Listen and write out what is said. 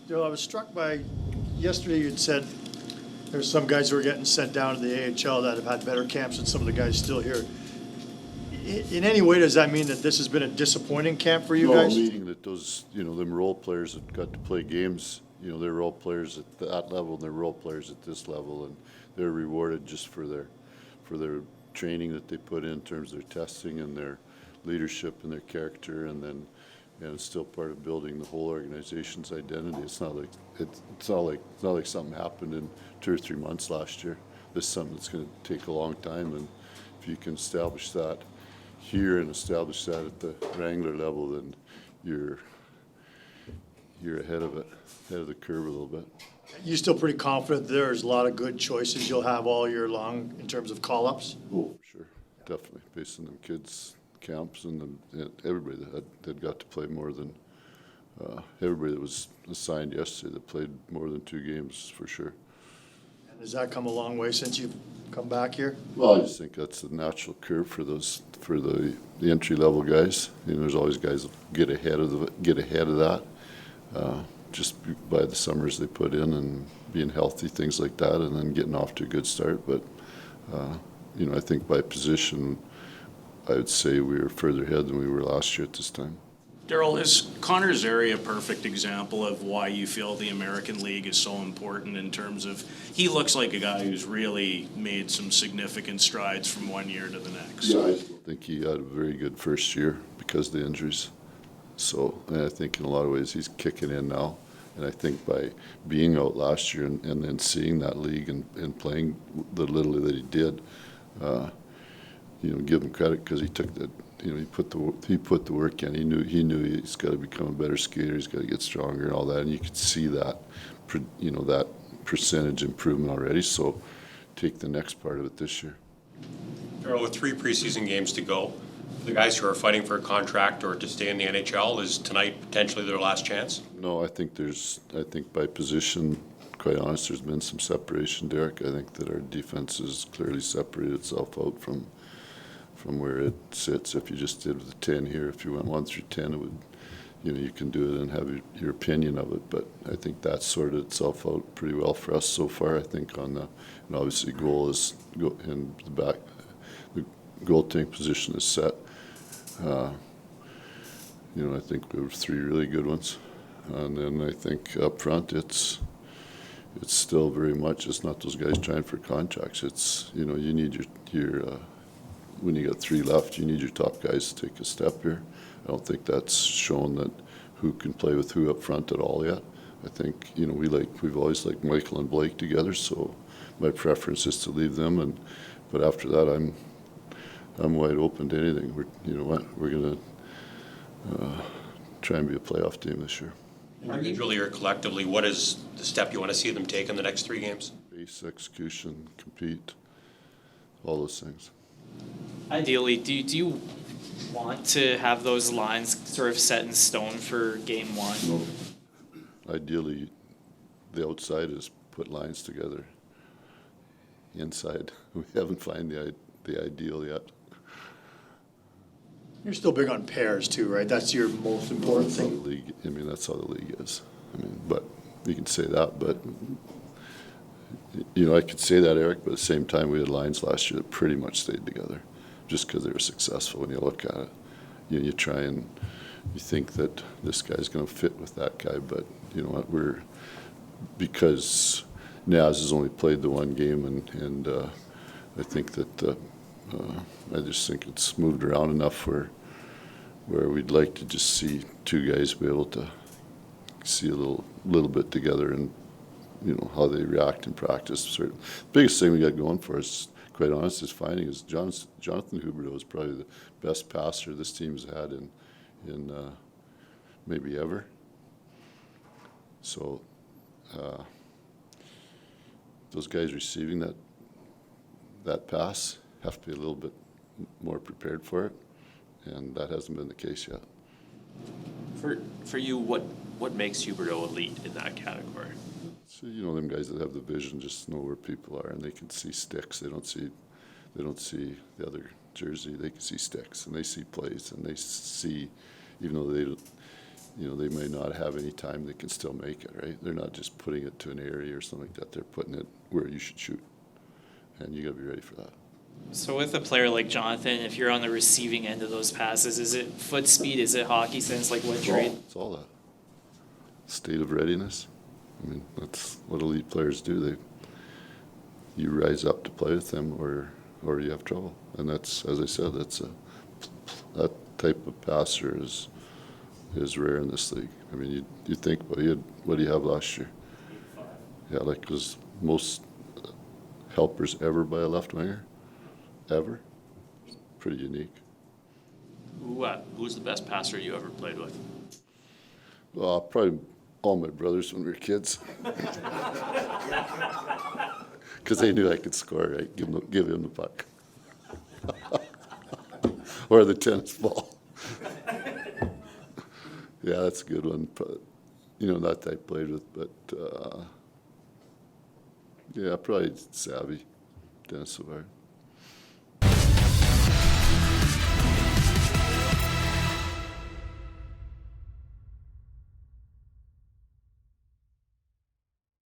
Daryl, I was struck by, yesterday you'd said there's some guys who are getting sent down to the AHL that have had better camps than some of the guys still here. In any way, does that mean that this has been a disappointing camp for you guys? Meaning that those, them role players that got to play games, they're role players at that level and they're role players at this level, and they're rewarded just for their training that they put in terms of their testing and their leadership and their character, and it's still part of building the whole organization's identity. It's not like something happened in 2 or 3 months last year. This is something that's going to take a long time, and if you can establish that here and establish that at the Wrangler level, then you're ahead of the curve a little bit. You still pretty confident there's a lot of good choices you'll have all year long in terms of call-ups? Oh, sure, definitely. Based on them kids' camps and everybody that got to play more than everybody that was assigned yesterday that played more than 2 games for sure. And has that come a long way since you've come back here? Well, I just think that's the natural curve for the entry level guys. There's always guys that get ahead of that. Just by the summers they put in and being healthy, things like that, and then getting off to a good start. But I think by position, I would say we were further ahead than we were last year at this time. Daryl, is Connor Zary a perfect example of why you feel the American League is so important in terms of, he looks like a guy who's really made some significant strides from one year to the next? Yeah, I think he had a very good first year because of the injuries. So, and I think in a lot of ways he's kicking in now. And I think by being out last year and then seeing that league and playing the little that he did, give him credit because he took the, he put the work in. He knew he's got to become a better skater. He's got to get stronger and all that. And you could see that, that percentage improvement already. So, take the next part of it this year. Daryl, with 3 preseason games to go, the guys who are fighting for a contract or to stay in the NHL, is tonight potentially their last chance? No, I think by position, quite honest, there's been some separation, Derek. I think that our defense has clearly separated itself out from where it sits. If you just did the 10 here, if you went 1 through 10, it would, you can do it and have your opinion of it. But I think that sorted itself out pretty well for us so far. I think on the, and obviously goal is in the back, the goaltending position is set. I think we have 3 really good ones, and then I think up front it's still very much, it's not those guys trying for contracts. It's you need your when you got 3 left, you need your top guys to take a step here. I don't think that's shown that who can play with who up front at all yet. I think we've always liked Michael and Blake together, so my preference is to leave them, but after that I'm wide open to anything. We're going to try and be a playoff team this year. Individually or collectively, what is the step you want to see them take in the next 3 games? Base, execution, compete, all those things. Ideally, do you want to have those lines sort of set in stone for game 1? No. Ideally, the outside is put lines together. Inside, we haven't found the ideal yet. You're still big on pairs too, right? That's your most important thing. The league, that's how the league is. But you can say that, but I could say that, Eric, but at the same time we had lines last year that pretty much stayed together just because they were successful. When you look at it, you try and you think that this guy's going to fit with that guy, but you know what, because Naz has only played the 1 game, and I think that I just think it's moved around enough where we'd like to just see 2 guys be able to see a little bit together, and how they react in practice. The biggest thing we got going for us, quite honest, is finding is Jonathan Huberdeau is probably the best passer this team's had in maybe ever. So those guys receiving that pass have to be a little bit more prepared for it, and that hasn't been the case yet. For you, what makes Huberdeau elite in that category? So them guys that have the vision just know where people are, and they can see sticks. They don't see the other jersey. They can see sticks, and they see plays, and they see, even though you know, they may not have any time, they can still make it, right? They're not just putting it to an area or something like that, they're putting it where you should shoot. And you gotta be ready for that. So with a player like Jonathan, if you're on the receiving end of those passes, is it foot speed? Is it hockey sense? Like what trait? It's all that. State of readiness. I mean, that's what elite players do. You rise up to play with them or you have trouble. And that's, as I said, that type of passer is rare in this league. I mean, you think, what do you have last year? Yeah, like, was most helpers ever by a left winger? Ever? Pretty unique. Who's the best passer you ever played with? Well, probably all my brothers when we were kids. Because they knew I could score, right? Give him the puck. Or the tennis ball. Yeah, that's a good one. You know, not that I played with, but yeah, probably Savvy, Dennis Savard.